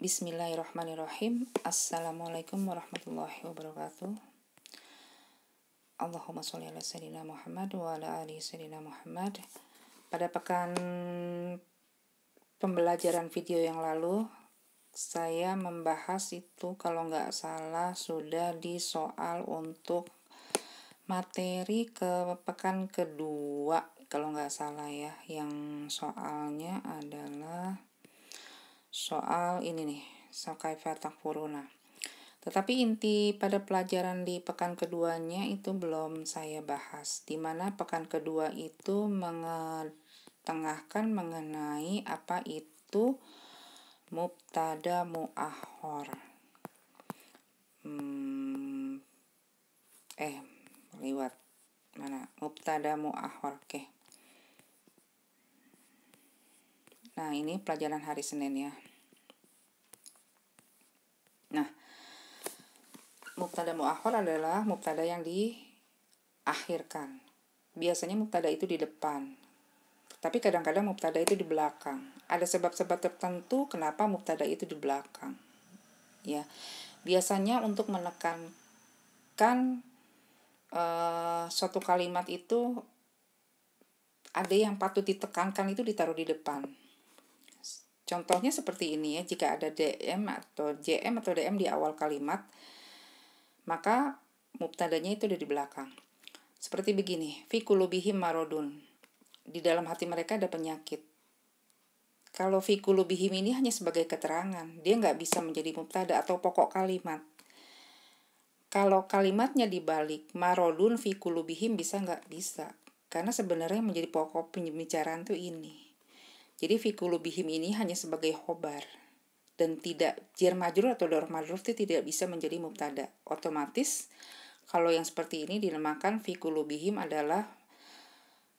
Bismillahirrahmanirrahim. Assalamualaikum warahmatullahi wabarakatuh. Allahumma sholli ala sayyidina Muhammad wa ala ali sayyidina Muhammad. Pada pekan pembelajaran video yang lalu, saya membahas itu kalau nggak salah sudah di soal untuk materi ke pekan kedua kalau nggak salah ya, yang soalnya adalah soal ini nih, kaifa takfuruna. Tetapi inti pada pelajaran di pekan keduanya itu belum saya bahas, di mana pekan kedua itu mengetengahkan mengenai apa itu mubtada mu'akhkhar. Lewat mana? Mubtada mu'akhkhar. Oke. Nah, ini pelajaran hari Senin ya. Nah, mubtada mu'akhkhar adalah mubtada yang diakhirkan. Biasanya mubtada itu di depan, tapi kadang-kadang mubtada itu di belakang. Ada sebab-sebab tertentu kenapa mubtada itu di belakang. Ya, biasanya untuk menekankan suatu kalimat itu ada yang patut ditekankan itu ditaruh di depan. Contohnya seperti ini ya, jika ada DM atau JM atau DM di awal kalimat, maka mubtadanya itu ada di belakang. Seperti begini, fi qulubihim maradun. Di dalam hati mereka ada penyakit. Kalau fi qulubihim ini hanya sebagai keterangan, dia nggak bisa menjadi mubtada atau pokok kalimat. Kalau kalimatnya dibalik, maradun fi qulubihim bisa nggak? Bisa. Karena sebenarnya menjadi pokok pembicaraan tuh ini. Jadi fi qulubihim ini hanya sebagai khobar dan tidak jar majrur atau dor majrur itu tidak bisa menjadi mubtada. Otomatis kalau yang seperti ini dinamakan fi qulubihim adalah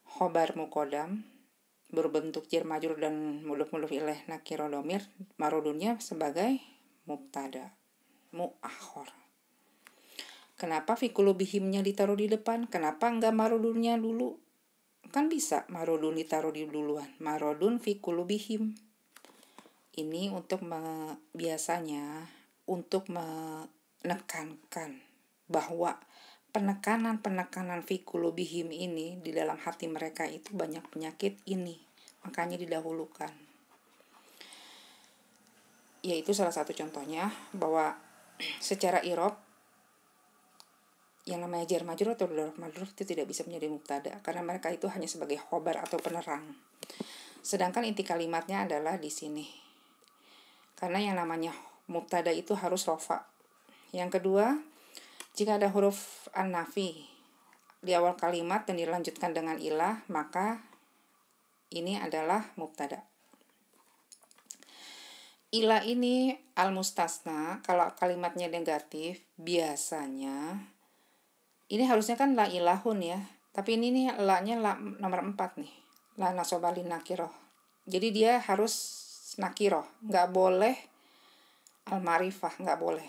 khobar muqaddam berbentuk jar majrur dan mudhof ilaih nakir dhamir, marodunnya sebagai mubtada mu'akhkhar. Kenapa fi qulubihimnya ditaruh di depan? Kenapa enggak marodunnya dulu? Kan bisa marodun ditaruh di duluan. Marodun fi qulubihim. Ini untuk biasanya untuk menekankan bahwa penekanan fi qulubihim ini di dalam hati mereka itu banyak penyakit ini. Makanya didahulukan. Yaitu salah satu contohnya bahwa secara i'rab yang namanya jar majrur atau dor majrur itu tidak bisa menjadi mubtada karena mereka itu hanya sebagai khobar atau penerang. Sedangkan inti kalimatnya adalah di sini. Karena yang namanya mubtada itu harus rofa. Yang kedua, jika ada huruf an-nafi di awal kalimat dan dilanjutkan dengan ilah, maka ini adalah mubtada. Ilah ini al-mustasna, kalau kalimatnya negatif, biasanya ini harusnya kan la ilahun ya, tapi ini nih la-nya la nomor 4 nih, la nasobali nakiroh. Jadi dia harus nakiroh, nggak boleh al-marifah, nggak boleh.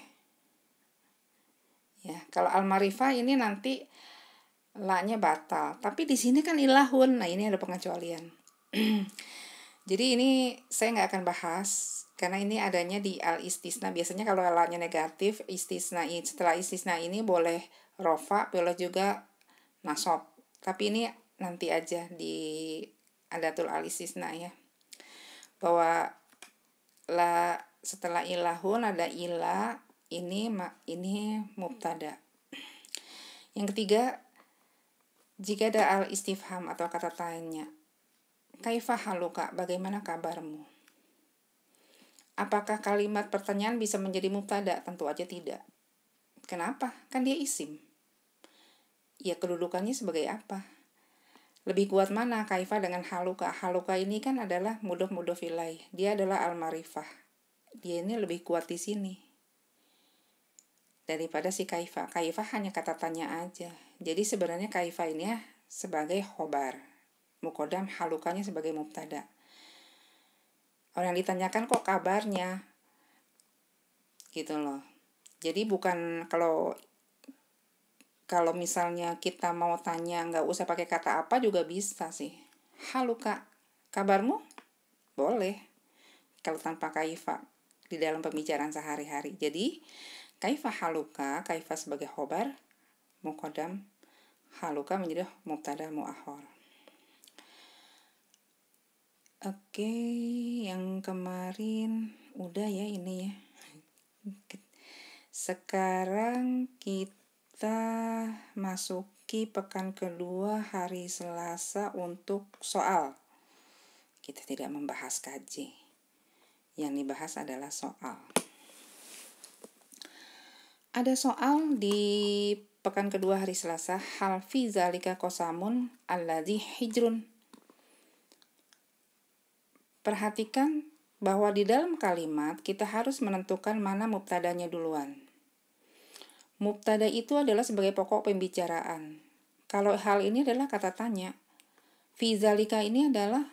Ya, kalau al-marifah ini nanti la-nya batal, tapi di sini kan ilahun, nah ini ada pengecualian. Jadi ini saya nggak akan bahas karena ini adanya di al-istisna. Biasanya kalau la-nya negatif, istisna setelah istisna ini boleh rofa, boleh juga nasob. Tapi ini nanti aja di adatul al-istisna ya. Bahwa la setelah ilahun ada ilah, ini mubtada. Yang ketiga, jika ada al-istifham atau kata tanya, kaifa haluka, bagaimana kabarmu? Apakah kalimat pertanyaan bisa menjadi mubtada? Tentu aja tidak. Kenapa? Kan dia isim. Ya, kedudukannya sebagai apa? Lebih kuat mana kaifa dengan haluka? Haluka ini kan adalah mudhof ilaih. Dia adalah al-marifah. Dia ini lebih kuat di sini daripada si kaifa. Kaifa hanya kata tanya aja. Jadi sebenarnya kaifa ini ya sebagai khobar. Muqaddam, halukanya sebagai mubtada. Orang yang ditanyakan kok kabarnya? Gitu loh. Jadi bukan kalau misalnya kita mau tanya nggak usah pakai kata apa juga bisa sih. Haluka, kabarmu? Boleh. Kalau tanpa kaifa. di dalam pembicaraan sehari-hari. Jadi kaifa haluka, kaifa sebagai khobar muqaddam, haluka menjadi mubtada muakhar. Oke, yang kemarin udah ya ini ya. Sekarang kita masuki pekan kedua hari Selasa untuk soal. Kita tidak membahas KJ. Yang dibahas adalah soal. Ada soal di pekan kedua hari Selasa. Hal fi zalika qasamun alladzi hijrun. Perhatikan bahwa di dalam kalimat kita harus menentukan mana mubtadanya duluan. Mubtada itu adalah sebagai pokok pembicaraan. Kalau hal ini adalah kata tanya. Fi zalika ini adalah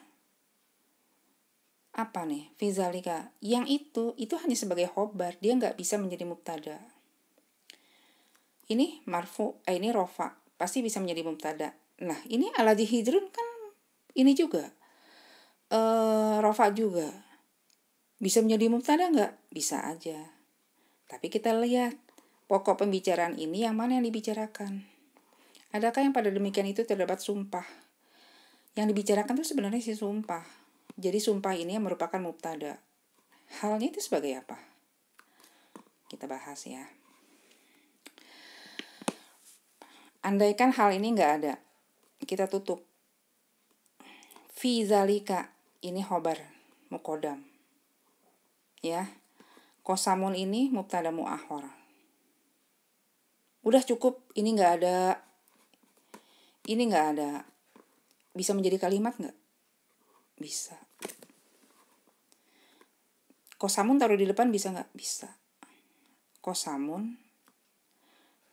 apa nih? Fi zalika. Yang itu hanya sebagai khobar. Dia nggak bisa menjadi mubtada. Ini marfu, ini rofa. Pasti bisa menjadi mubtada. Nah, ini alladzi hijrun kan ini juga. Rofa juga. Bisa menjadi mubtada nggak? Bisa aja. Tapi kita lihat pokok pembicaraan ini yang mana yang dibicarakan. Adakah yang pada demikian itu terdapat sumpah? Yang dibicarakan itu sebenarnya si sumpah. Jadi sumpah ini yang merupakan mubtada. Halnya itu sebagai apa? Kita bahas ya. Andaikan hal ini nggak ada, kita tutup. Fi zalika. Ini khobar muqaddam. Ya. Qasamun ini mubtada muakhar. Udah cukup, ini nggak ada. Ini nggak ada. Bisa menjadi kalimat nggak? Bisa. Qasamun taruh di depan bisa nggak? Bisa. Qasamun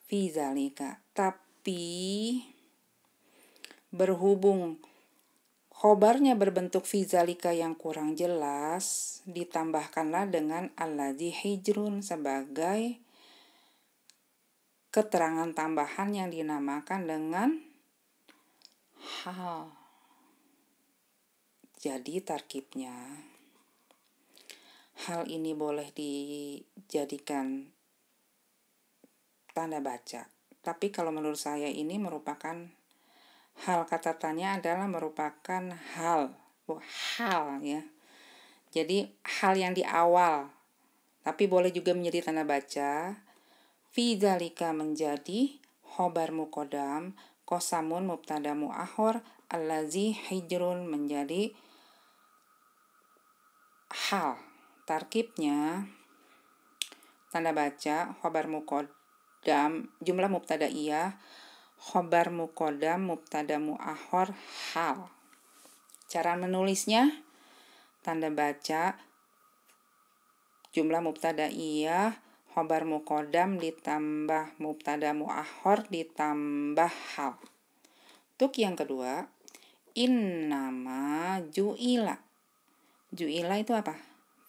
fi zalika. Tapi berhubung khobarnya berbentuk fi zalika yang kurang jelas, ditambahkanlah dengan alladzi hijrun sebagai keterangan tambahan yang dinamakan dengan hal. Jadi tarkibnya, hal ini boleh dijadikan tanda baca. Tapi kalau menurut saya ini merupakan hal, kata tanya adalah merupakan hal ya. Jadi hal yang di awal, tapi boleh juga menjadi tanda baca. Fi dzalika menjadi khobar muqaddam, qasamun mubtada muakhar, allazi hijrun menjadi hal. Tarkibnya tanda baca, khobar muqaddam, jumlah mubtadaiyah, khobar muqaddam, mubtada muakhar, hal. Cara menulisnya, tanda baca, jumlah mubtadaiyah, khobar muqaddam ditambah mubtada muakhar ditambah hal. Untuk yang kedua, innama ju'ila. Ju'ila itu apa?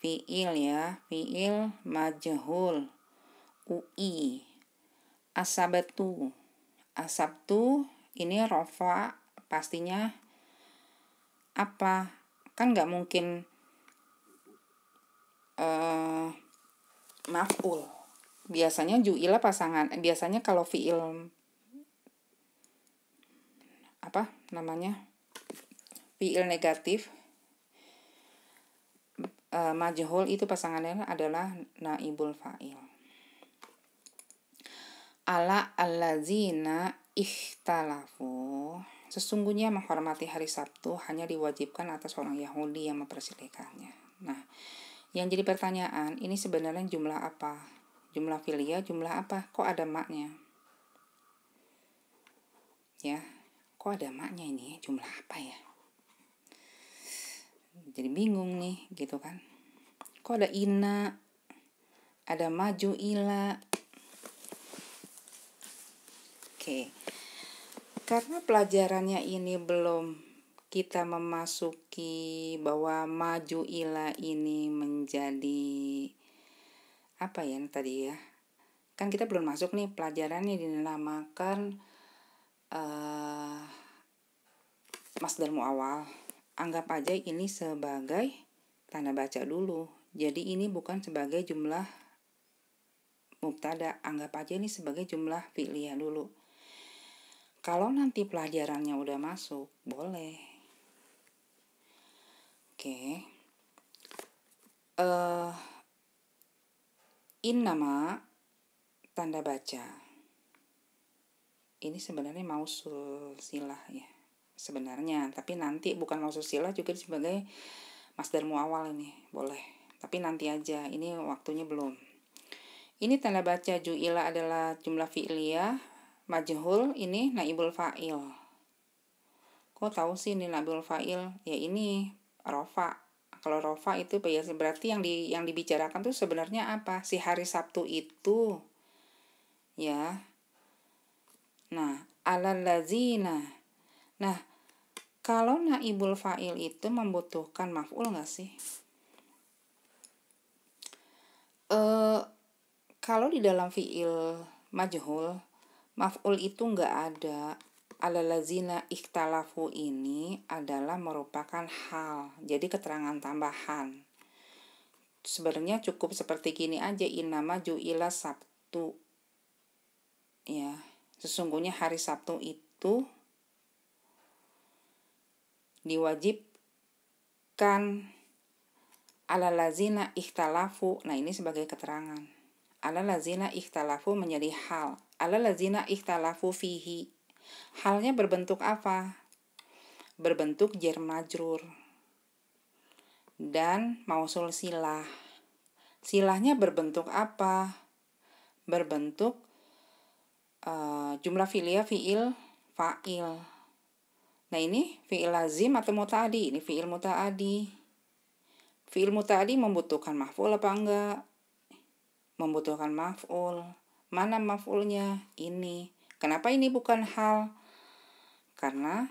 Fi'il ya, fi'il majhul. UI. Asabtu ini rofa, pastinya apa? Kan nggak mungkin maf'ul. Biasanya ju'ila pasangan. Biasanya kalau fi'il fi'il negatif majhul itu pasangannya adalah naibul fa'il. Ala allazina ikhtalafu. Sesungguhnya menghormati hari Sabtu hanya diwajibkan atas orang Yahudi yang mempersilihkannya. Nah, yang jadi pertanyaan, ini sebenarnya jumlah apa? Jumlah filia, jumlah apa? Kok ada maknya? Ya, kok ada maknya ini? Jumlah apa ya? Jadi bingung nih, gitu kan. Kok ada ina, ada maju ila. Oke. Karena pelajarannya ini belum kita memasuki bahwa maju ila ini menjadi apa ya tadi ya. Kan kita belum masuk nih, pelajarannya dinamakan masdar muawwal. Anggap aja ini sebagai tanda baca dulu. Jadi ini bukan sebagai jumlah mubtada, anggap aja ini sebagai jumlah fi'liyah dulu. Kalau nanti pelajarannya udah masuk, boleh. Oke. Innama tanda baca. Ini sebenarnya mausul silah ya. Sebenarnya, tapi nanti bukan mausul silah juga sebagai masdar muawwal ini, boleh. Tapi nanti aja, ini waktunya belum. Ini tanda baca ju'ila adalah jumlah fi'liyah, majhul ini naibul fa'il. Kok tahu sih ini naibul fa'il? Ya ini rofa. Kalau rofa itu berarti yang dibicarakan tuh sebenarnya apa? Si hari Sabtu itu. Ya. Nah, alal lazina. Nah, kalau naibul fa'il itu membutuhkan maf'ul nggak sih? Kalau di dalam fi'il majhul, maf'ul itu nggak ada. Alalazina ikhtalafu ini adalah merupakan hal, jadi keterangan tambahan. Sebenarnya cukup seperti gini aja, innama ju'ila Sabtu. Ya, sesungguhnya hari Sabtu itu diwajibkan alalazina ikhtalafu. Nah, ini sebagai keterangan. Alalazina ikhtalafu menjadi hal. Alalazina ikhtalafu fihi. Halnya berbentuk apa? Berbentuk jar majrur dan mausul silah. Silahnya berbentuk apa? Berbentuk jumlah fi'liyah fi'il fa'il. Nah, ini fi'il lazim atau muta'adi? Ini fi'il muta'adi. Fi'il muta'adi membutuhkan maf'ul apa enggak? Membutuhkan maf'ul. Mana maf'ulnya? Ini. Kenapa ini bukan hal? Karena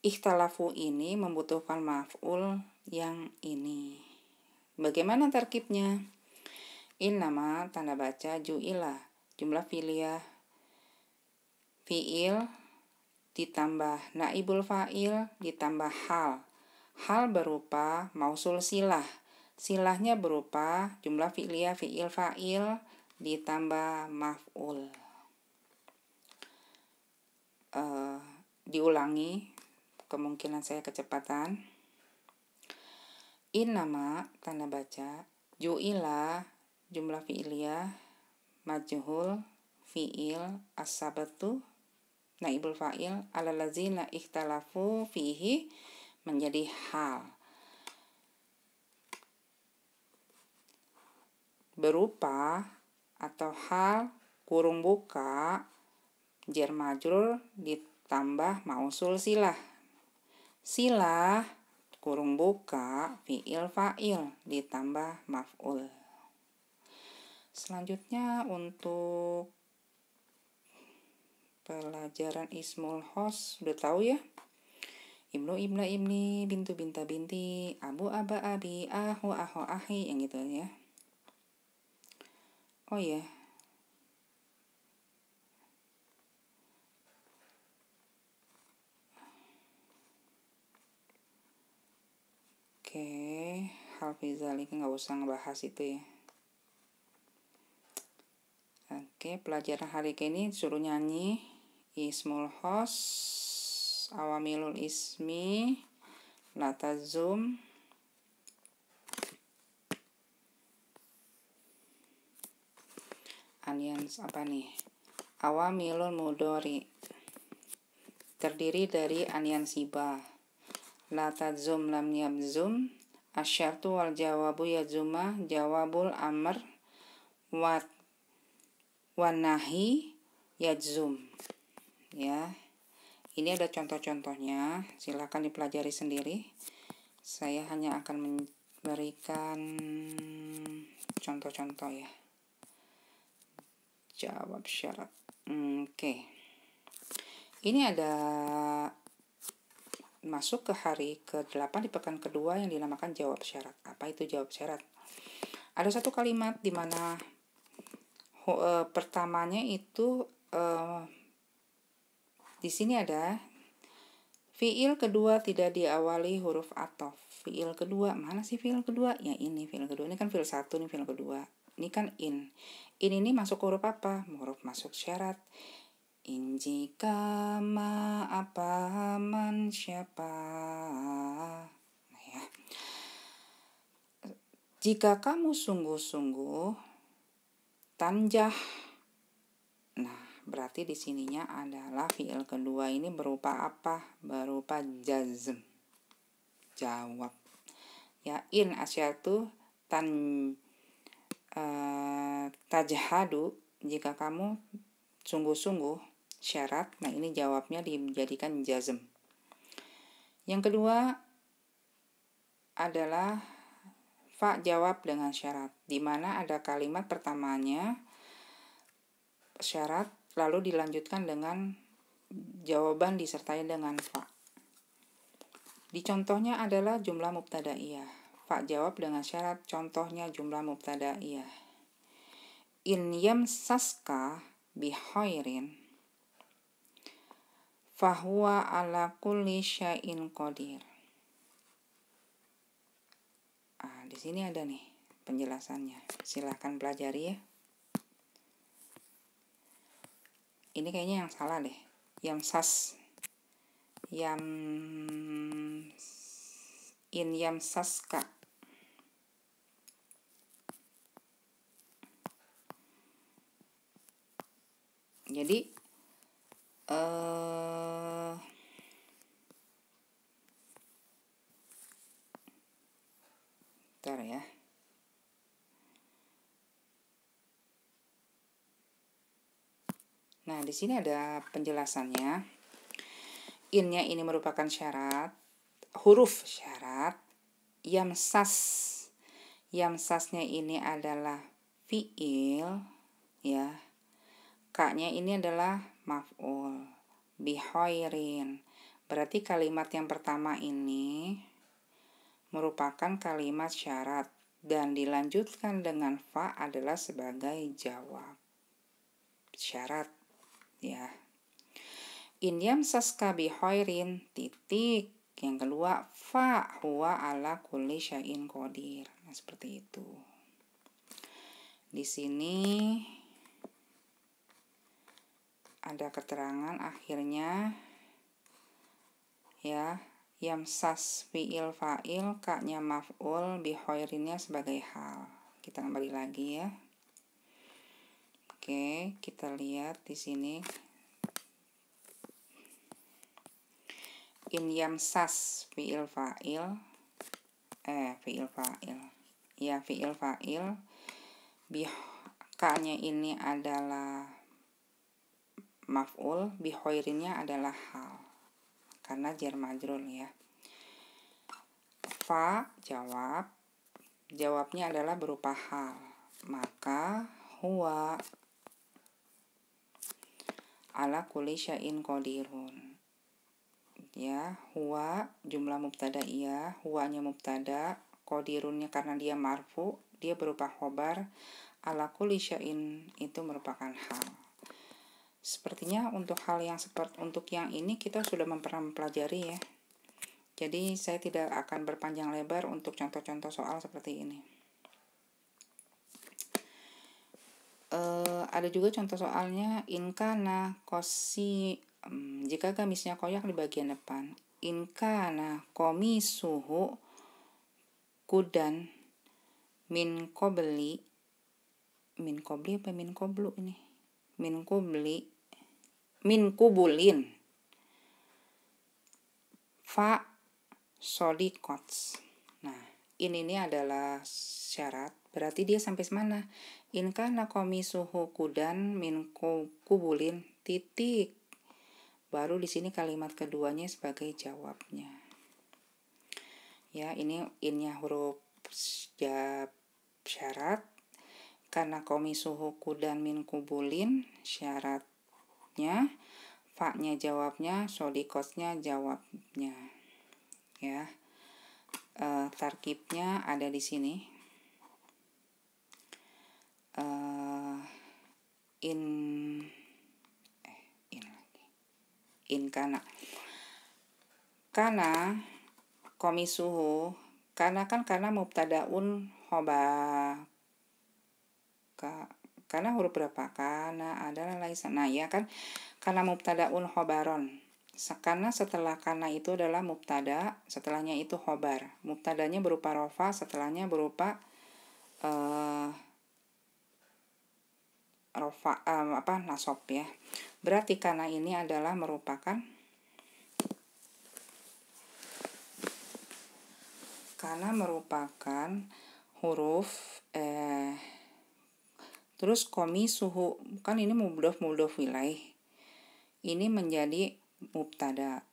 ikhtalafu ini membutuhkan maf'ul yang ini. Bagaimana tarkibnya? Innama tanda baca ju'ila jumlah fi'liyah fi'il ditambah naibul fa'il ditambah hal. Hal berupa mausul silah. Silahnya berupa jumlah fi'liyah fi'il fa'il ditambah maf'ul. Diulangi, kemungkinan saya kecepatan. Innama tanda baca ju'ila jumlah fi'liyah majhul fi'il as-sabtu naibul fa'il alalazina ikhtalafu fihi menjadi hal berupa atau hal kurung buka jar majrur ditambah mausul silah. Silah kurung buka fi'il fa'il ditambah maf'ul. Selanjutnya untuk pelajaran ismul khos udah tahu ya. Ibnu ibna ibni, bintu binta binti, abu aba abi, ahu aho ahi, yang gitu ya. Oh ya. Oke, hal fizalik nggak usah ngebahas itu ya. Oke, pelajaran hari ini suruh nyanyi ismul khos, awamilul ismi, latazum, anians apa nih? Awamilul mudhari terdiri dari anian sibah. Latazum lam yabzum, asyartu wal jawabu yazuma, jawabul amr wanahi yajzum. Ya. Ini ada contoh-contohnya, silakan dipelajari sendiri. Saya hanya akan memberikan contoh-contoh ya. Jawab syarat. Oke. Ini ada masuk ke hari ke-8 di pekan kedua yang dinamakan jawab syarat. Apa itu jawab syarat? Ada satu kalimat di mana pertamanya itu di sini ada fi'il kedua tidak diawali huruf athof fiil kedua. Mana sih fiil kedua? Ya ini fiil kedua. Ini kan fiil satu, ini fiil kedua. Ini kan in. In ini masuk huruf apa? Huruf masuk syarat. In jika ma apa man siapa. Nah ya. Jika kamu sungguh-sungguh tanjah. Nah, berarti di sininya adalah fiil kedua ini berupa apa? Berupa jazm. Jawab. Ya, in asyatu tajhadu, jika kamu sungguh-sungguh syarat. Nah, ini jawabnya dijadikan jazm. Yang kedua adalah fa jawab dengan syarat, di mana ada kalimat pertamanya syarat lalu dilanjutkan dengan jawaban disertai dengan fa. Di contohnya adalah jumlah mubtadaiyah. Fa jawab dengan syarat, contohnya jumlah mubtadaiyah. In yamsaska bihairin fahuwa ala kulli syai'in qadir. Di sini ada nih penjelasannya. Silahkan pelajari ya. Ini kayaknya yang salah deh. In yamsaska. Jadi bentar ya. Nah, di sini ada penjelasannya. In-nya ini merupakan syarat, huruf syarat. Yamsasnya ini adalah fiil, ya. Ka-nya ini adalah maf'ul. Bihairin. Berarti kalimat yang pertama ini merupakan kalimat syarat dan dilanjutkan dengan fa adalah sebagai jawab syarat, ya. In yamsaska bihairin titik. Yang kedua fa huwa ala kulli syai'in qadir. Nah, seperti itu. Di sini ada keterangan akhirnya, ya. Yamsas fi'il fa'il, ka-nya maf'ul, bihairinnya sebagai hal. Kita kembali lagi ya. Oke, kita lihat di sini. In yamsas fi'il fa'il. Ya, fi'il fa'il. Ka-nya ini adalah maf'ul, bihairinnya adalah hal. Karena jar majrur ya. Fa jawab. Jawabnya adalah berupa hal. Maka huwa ala kulli syai'in qadirun. Ya, huwa jumlah mubtadaiyah, huwanya mubtada, qadirunnya karena dia marfu, dia berupa khobar, ala kulli syai'in itu merupakan hal. Sepertinya untuk hal yang untuk yang ini kita sudah pernah mempelajari ya. Jadi saya tidak akan berpanjang lebar untuk contoh-contoh soal seperti ini. Ada juga contoh soalnya, in kana kosi, jika gamisnya koyak di bagian depan. In kana komisuhu kudan min qobli apa min qoblu ini? Min kubulin fa sodikots. Nah, ini adalah syarat. Berarti dia sampai mana? In kana komisuhu kudan min kubulin titik. Baru di sini kalimat keduanya sebagai jawabnya. Ya, ini innya huruf syarat. Karena komisuhu kudan min kubulin syaratnya, fa-nya jawabnya, sodikosnya jawabnya. Ya. Tarkibnya ada di sini. In kana komisuhu karena mubtadaun khobar. Karena huruf berapa? Karena adalah laisa. Nah ya kan, karena mubtadaun khobaron. Karena setelah karena itu adalah mubtada, setelahnya itu khobar. Mubtadanya berupa rofa, setelahnya berupa nasob ya. Berarti karena ini adalah merupakan huruf terus komi suhu, kan ini mudhof ilaih. Ini menjadi mubtada.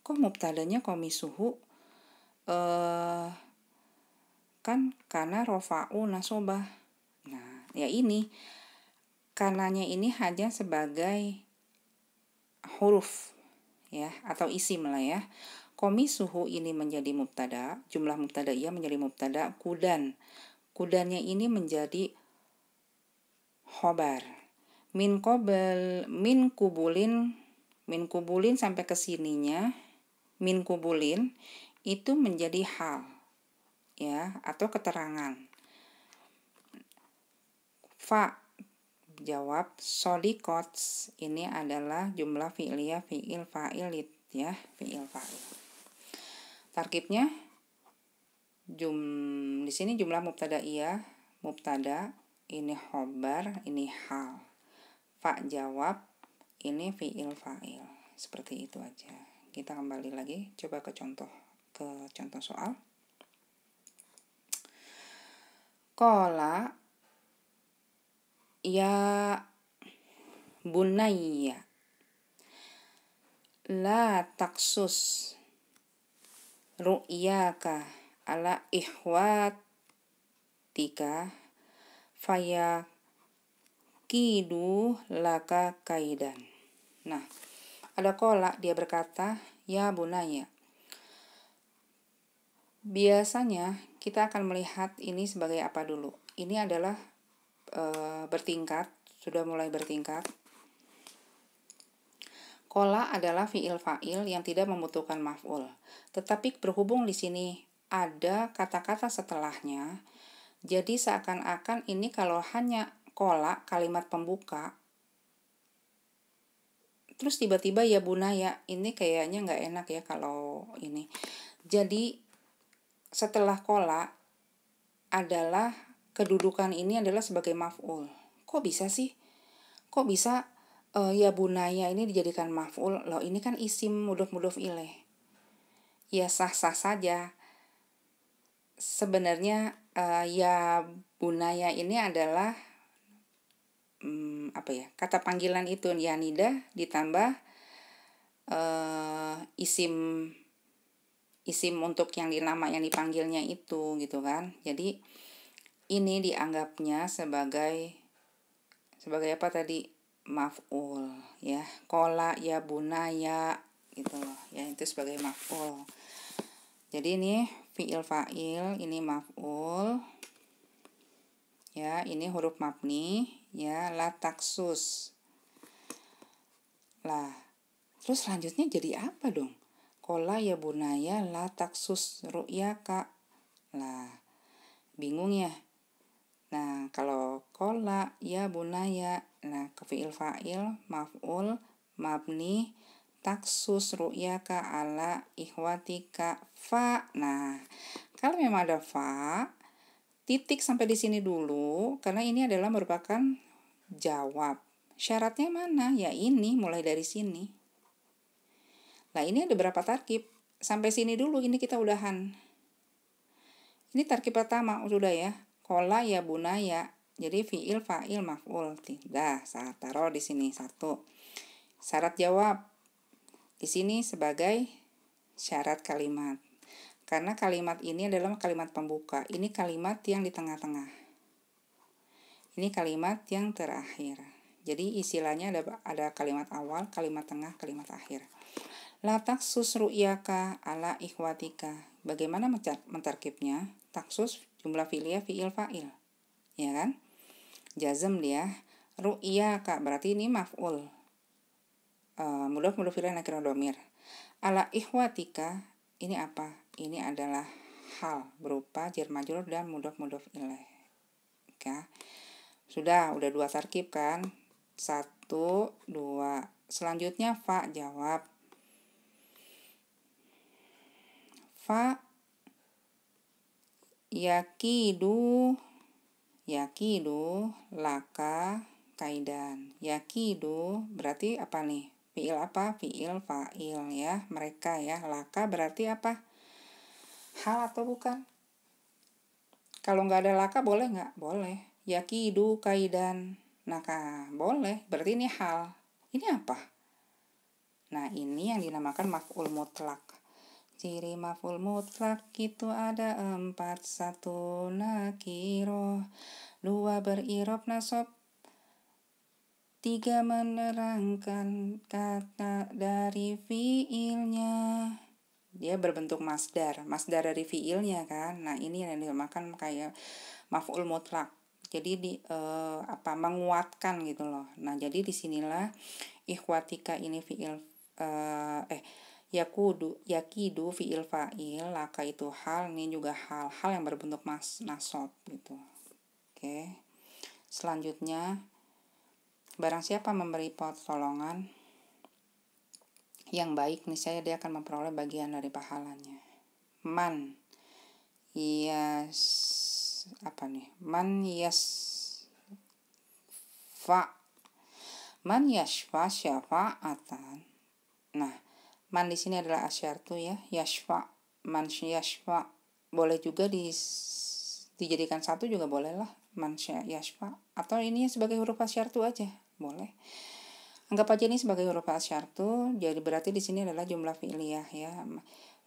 Kok mubtadanya komi suhu? Kan karena rofa'u nasobah. Nah, ya ini karenanya ini hanya sebagai huruf ya, atau isim lah ya. Komi suhu ini menjadi mubtada, jumlah mubtada ia menjadi mubtada, kudannya ini menjadi khobar. Min kubulin sampai ke sininya, min kubulin itu menjadi hal ya, atau keterangan. Fa jawab sodikots ini adalah jumlah fi'liyah fi'il fa'il ya, fi'il fa'il. Tarkibnya di sini jumlah mubtadaiyah, mubtada, ini khobar, ini hal. Fa jawab, ini fi'il fa'il. Seperti itu aja. Kita kembali lagi coba ke contoh soal. Qala ya bunayya la taksus ru'yaka ala ihwatika faya kidu laka kaidan. Nah, ada qala, dia berkata, ya bunayya. Biasanya kita akan melihat ini sebagai apa dulu? Ini adalah bertingkat, sudah mulai bertingkat. Qala adalah fi'il fa'il yang tidak membutuhkan maf'ul. Tetapi berhubung di sini ada kata-kata setelahnya, jadi seakan-akan ini kalau hanya qala, kalimat pembuka, terus tiba-tiba ya bunaya, ini kayaknya nggak enak ya kalau ini. Jadi setelah qala adalah kedudukan ini adalah sebagai maf'ul. Kok bisa sih? Kok bisa ya bunaya ini dijadikan maf'ul? Loh, ini kan isim mudhof ilaih. Ya sah-sah saja. Sebenarnya ya bunaya ini adalah kata panggilan itu ya nida ditambah isim untuk yang nama yang dipanggilnya itu gitu kan. Jadi ini dianggapnya sebagai apa tadi? Maf'ul ya. Qala ya bunaya gitu loh. Ya itu sebagai maf'ul. Jadi ini fi'il fa'il, ini maf'ul. Ya, ini huruf mabni ya, la taksus. Lah, terus selanjutnya jadi apa dong? Qala ya bunaya la taksus ru'yaka. Lah, bingung ya. Nah, kalau qala ya bunaya, nah ke fi'il fa'il, maf'ul, mabni, taksus ru'yaka ala ihwatika fa. Nah, kalau memang ada fa, titik sampai di sini dulu, karena ini adalah merupakan jawab. Syaratnya mana? Ya ini, mulai dari sini. Nah, ini ada berapa tarkib? Sampai sini dulu, ini kita udahan. Ini tarkib pertama, sudah ya. Qala ya bunaya. Jadi fi'il fa'il maf'ul. Tidak, saya taruh di sini satu. Syarat jawab di sini sebagai syarat kalimat. Karena kalimat ini adalah kalimat pembuka. Ini kalimat yang di tengah-tengah. Ini kalimat yang terakhir. Jadi istilahnya ada kalimat awal, kalimat tengah, kalimat akhir. La taksus ru'yaka ala ikhwatika. Bagaimana mentarkibnya? Taksus jumlah fi'liyah fi'il fa'il. Ya kan? Jazm dia. Ru'yaka berarti ini maf'ul. Mudhof ilaih nakirah dhamir. Ala ikhwatika ini apa? ini adalah hal berupa jar majrur dan mudhof ilaih. Oke. Udah 2 tarkib kan? 1, 2. Selanjutnya fa jawab. Fa yakidu laka kaidan. Yakidu berarti apa nih? Fiil apa? Fiil fa'il ya, mereka ya. Laka berarti apa? Hal atau bukan? Kalau nggak ada laka boleh nggak? Boleh. Yakidu kaidan. Nah, boleh. Berarti ini hal. Ini apa? Nah, ini yang dinamakan maf'ul mutlak. Ciri maf'ul mutlak itu ada 4. 1 nakiroh, 2 berirob nasab, 3 menerangkan kata dari fiilnya. Dia berbentuk masdar dari fiilnya kan. Nah, ini yang dinamakan kayak maf'ul mutlak. Jadi menguatkan gitu loh. Nah, jadi disinilah ikhwatika ini fiil yakidu fiil fa'il, laka itu hal, ini juga hal yang berbentuk nasab gitu. Oke. Selanjutnya, barang siapa memberi pertolongan yang baik, niscaya dia akan memperoleh bagian dari pahalanya. Man yashfa syafa'atan. Nah, man di sini adalah asyartu ya, yashfa, man yashfa. Boleh juga dijadikan satu juga boleh lah, man yashfa. Atau ini sebagai huruf asyartu aja, boleh. Anggap aja ini sebagai huruf asyartu, jadi berarti di sini adalah jumlah fi'liyah ya.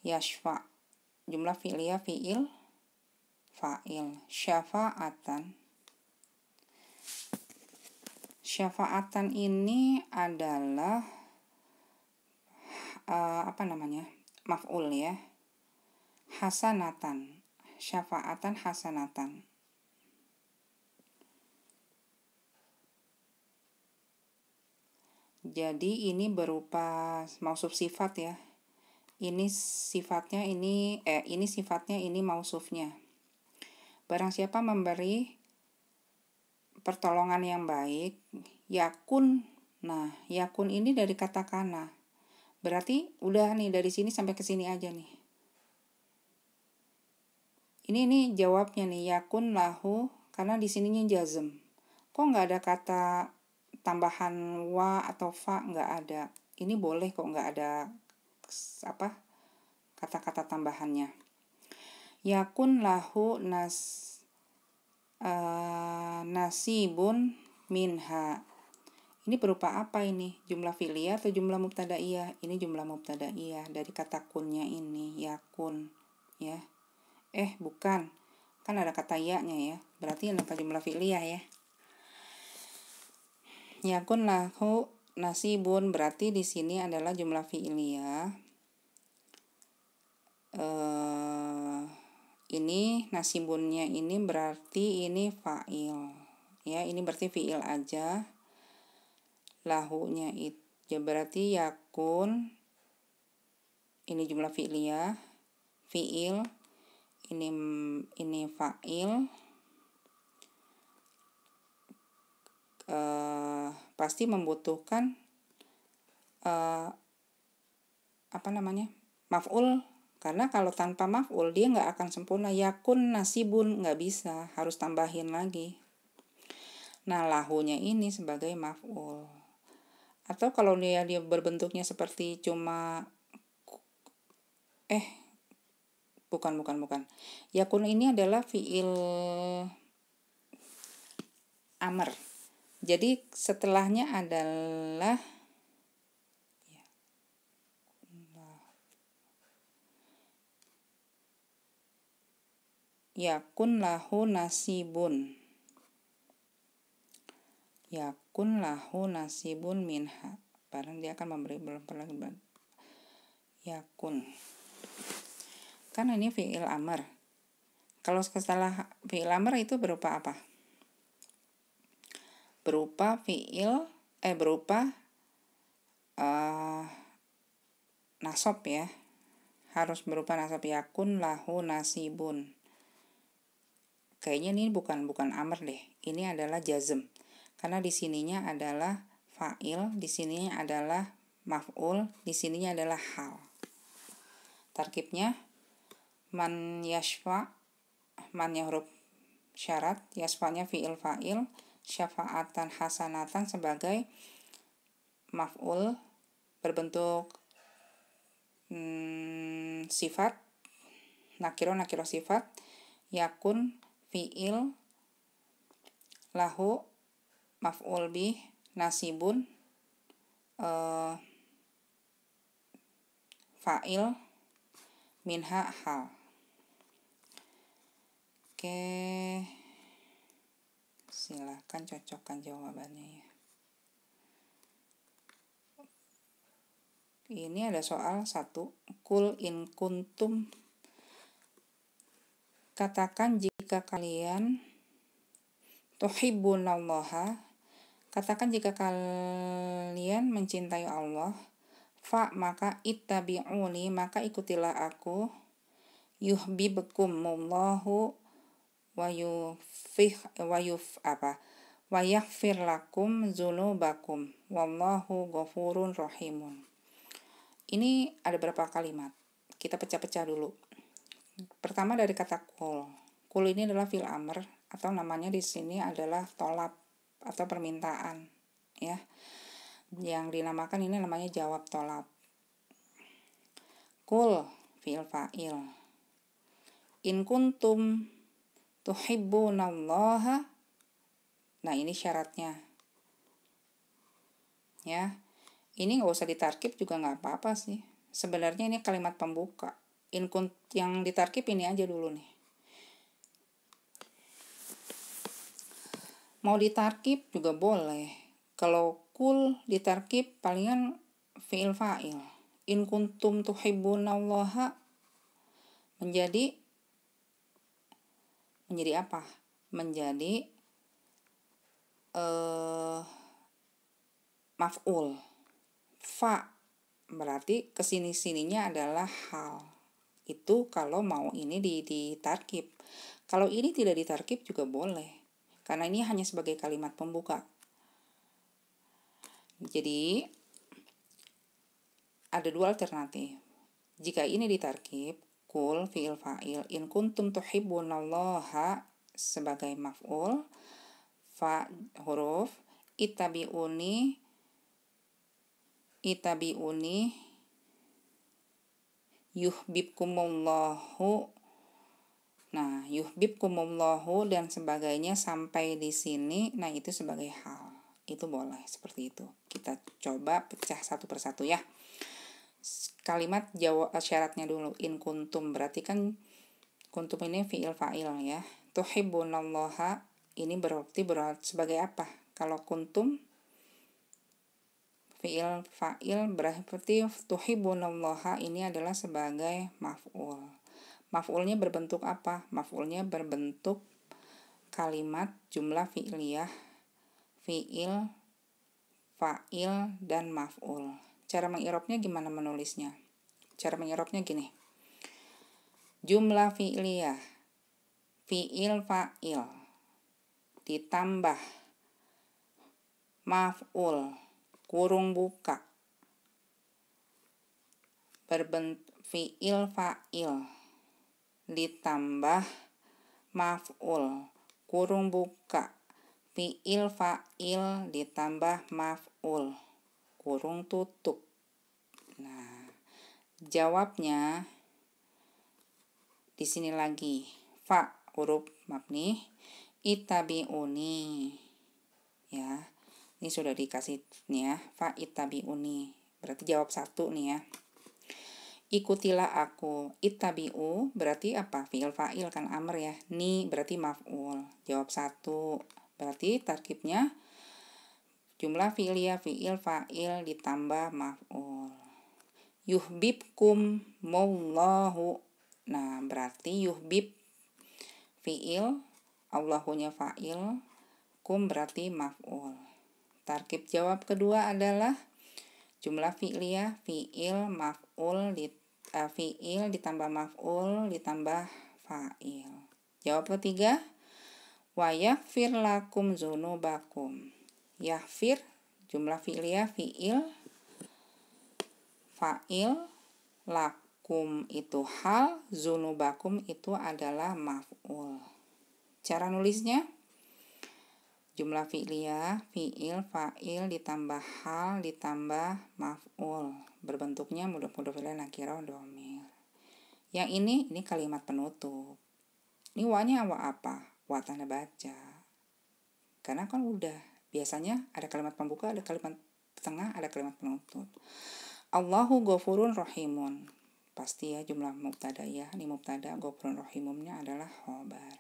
Yashfa, jumlah fi'liyah fi'il fa'il. Syafa'atan ini adalah maf'ul ya. Hasanatan, syafa'atan hasanatan. Jadi ini berupa mausuf sifat ya. Ini sifatnya ini mausufnya. Barang siapa memberi pertolongan yang baik, yakun. Nah, yakun ini dari kata kana. Berarti udah nih dari sini sampai ke sini aja nih. Ini jawabnya nih, yakun lahu, karena di sininya jazm. Kok nggak ada kata tambahan wa atau fa, nggak ada. Ini boleh kok nggak ada kata-kata tambahannya. Yakun lahu nasibun minha. Ini berupa apa ini? Jumlah fi'liyah atau jumlah mubtadaiyah? Ini jumlah mubtadaiyah dari kata kunnya ini, yakun ya. Bukan. Kan ada kata ya-nya ya. Berarti ini jumlah fi'liyah ya. Yakun lahu nasibun, berarti di sini adalah jumlah fi'liyah. Ini nasibunnya ini berarti ini fa'il. Ya, ini berarti fi'il aja. Lahunya itu ya berarti yakun. Ini jumlah fi'liyah. Fi'il. Ini fa'il. Pasti membutuhkan maf'ul, karena kalau tanpa maf'ul dia nggak akan sempurna. Yakun nasibun nggak bisa, harus tambahin lagi. Nah, lahunya ini sebagai maf'ul. Atau kalau dia berbentuknya seperti cuma bukan. Yakun ini adalah fi'il amr. Jadi setelahnya adalah yakun lahu nasibun. Yakun lahu nasibun minha. Barang dia akan memberi lagi yakun. Kan ini fi'il amr. Kalau setelah fi'il amr itu berupa apa? Berupa berupa nasab ya. harus berupa nasab yakun lahu nasibun. Kayaknya ini bukan amr deh. Ini adalah jazm. Karena di sininya adalah fa'il, di sininya adalah maf'ul, di sininya adalah hal. Tarkibnya man yashfa, man huruf syarat, yashfa'nya fi'il fa'il, syafa'atan hasanatan sebagai maf'ul berbentuk sifat, nakiro sifat, yakun fi'il, lahu maf'ul bih, nasibun fa'il, minha hal. Oke, silahkan cocokkan jawabannya ya. Ini ada soal 1. Kul in kuntum, katakan jika kalian tuhibbunallaha, katakan jika kalian mencintai Allah, fa maka ittabi'uni, maka ikutilah aku, yuhibbukumullahu wa yaghfir lakum dzunubakum wallahu ghafurur rahimun. Ini ada berapa kalimat? Kita pecah-pecah dulu. Pertama dari kata kul. Kul ini adalah fil amr atau namanya di sini adalah tolab atau permintaan, ya. Yang dinamakan ini namanya jawab tolab. Kul fi'il fa'il. In kuntum tuhibbunallaha. Nah, ini syaratnya. Ya. Ini nggak usah ditarkib juga nggak apa-apa sih. Sebenarnya ini kalimat pembuka. Yang ditarkib ini aja dulu nih. Mau ditarkib juga boleh. Kalau kul ditarkib palingan fi'il fa'il. In kuntum tuhibbunallaha menjadi apa? Menjadi maf'ul. Fa berarti kesini-sininya adalah hal. Itu kalau mau ini ditarkib. Kalau ini tidak ditarkib juga boleh. Karena ini hanya sebagai kalimat pembuka. Jadi ada 2 alternatif. Jika ini ditarkib, kul fi'il fa'il, in kuntum tuhibbunallaha sebagai maf'ul, fa huruf, ittabi'uni yuhibbukumullahu. Nah, yuhibbukumullahu dan sebagainya sampai di sini, nah itu sebagai hal. Itu boleh seperti itu. Kita coba pecah satu persatu ya. Kalimat syaratnya dulu. In kuntum berarti kan kuntum ini fi'il fa'il ya. Tuhibbunallaha ini berarti sebagai apa? Kalau kuntum fi'il fa'il berarti tuhibbunallaha ini adalah sebagai maf'ul. Maf'ulnya berbentuk apa? Maf'ulnya berbentuk kalimat jumlah fi'liyah, fi'il, fa'il, dan maf'ul. Cara mengirobnya gimana menulisnya? Cara mengirobnya gini. Jumlah fi'liyah, fi'il, fa'il, ditambah maf'ul, kurung buka, berbentuk fi'il fa'il, ditambah maf'ul, kurung buka, fi'il fa'il, ditambah maf'ul, kurung tutup. Nah, jawabnya di sini lagi. Fa huruf mabni, ittabi'uni. Ya. Ini sudah dikasih nih ya, fa ittabi'uni. Berarti jawab 1 nih ya. Ikutilah aku. Ittabi'u berarti apa? Fi'il fa'il kan amr ya. Ni berarti maf'ul. Jawab 1. Berarti tarkibnya jumlah fi'liyah, fi'il fa'il ditambah maf'ul. Yuhibbukum mullahu. Nah, berarti yuhbib fi'il, Allahunya fa'il, kum berarti maf'ul. Tarkib jawab kedua adalah jumlah fi'liyah, fi'il, maf'ul fiil ditambah maf'ul ditambah fa'il. Jawab ketiga, wa yaghfir lakum dzunubakum. Yaghfir jumlah fi'liyah fi'il, fa'il, lakum itu hal, dzunubakum itu adalah maf'ul. Cara nulisnya, jumlah fi'liyah fi'il, fa'il ditambah hal ditambah maf'ul. Berbentuknya mudhof ilaih nakirah dhamir. Yang ini kalimat penutup. Ini wa-nya wa apa? Wa tanda baca. Karena kan udah, biasanya ada kalimat pembuka, ada kalimat tengah, ada kalimat penutup. Allahu ghafurun rahimun. Pasti ya jumlah mubtada ya. Ini mubtada, ghafurun rahimumnya adalah khobar.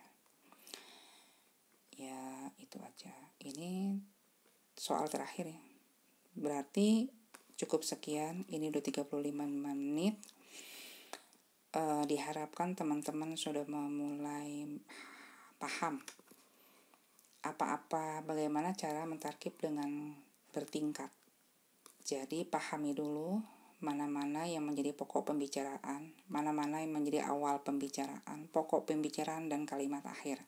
Ya, itu aja. Ini soal terakhir ya. Berarti cukup sekian. Ini udah 35 menit. Diharapkan teman-teman sudah memulai paham apa-apa bagaimana cara mentarkib dengan bertingkat. Jadi pahami dulu mana-mana yang menjadi pokok pembicaraan, mana-mana yang menjadi awal pembicaraan, pokok pembicaraan dan kalimat akhir.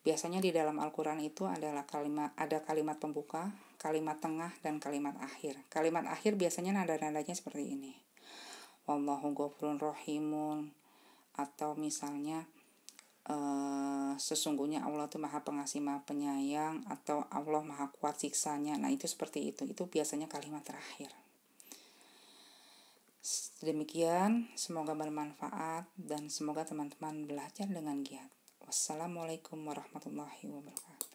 Biasanya di dalam Al-Quran itu ada kalimat pembuka, kalimat tengah, dan kalimat akhir. Kalimat akhir biasanya nada-nadanya seperti ini. Wallahu ghafurun rahimun, atau misalnya sesungguhnya Allah itu maha pengasih maha penyayang, atau Allah maha kuat siksanya. Nah itu seperti itu biasanya kalimat terakhir. Demikian, semoga bermanfaat dan semoga teman-teman belajar dengan giat. Wassalamualaikum warahmatullahi wabarakatuh.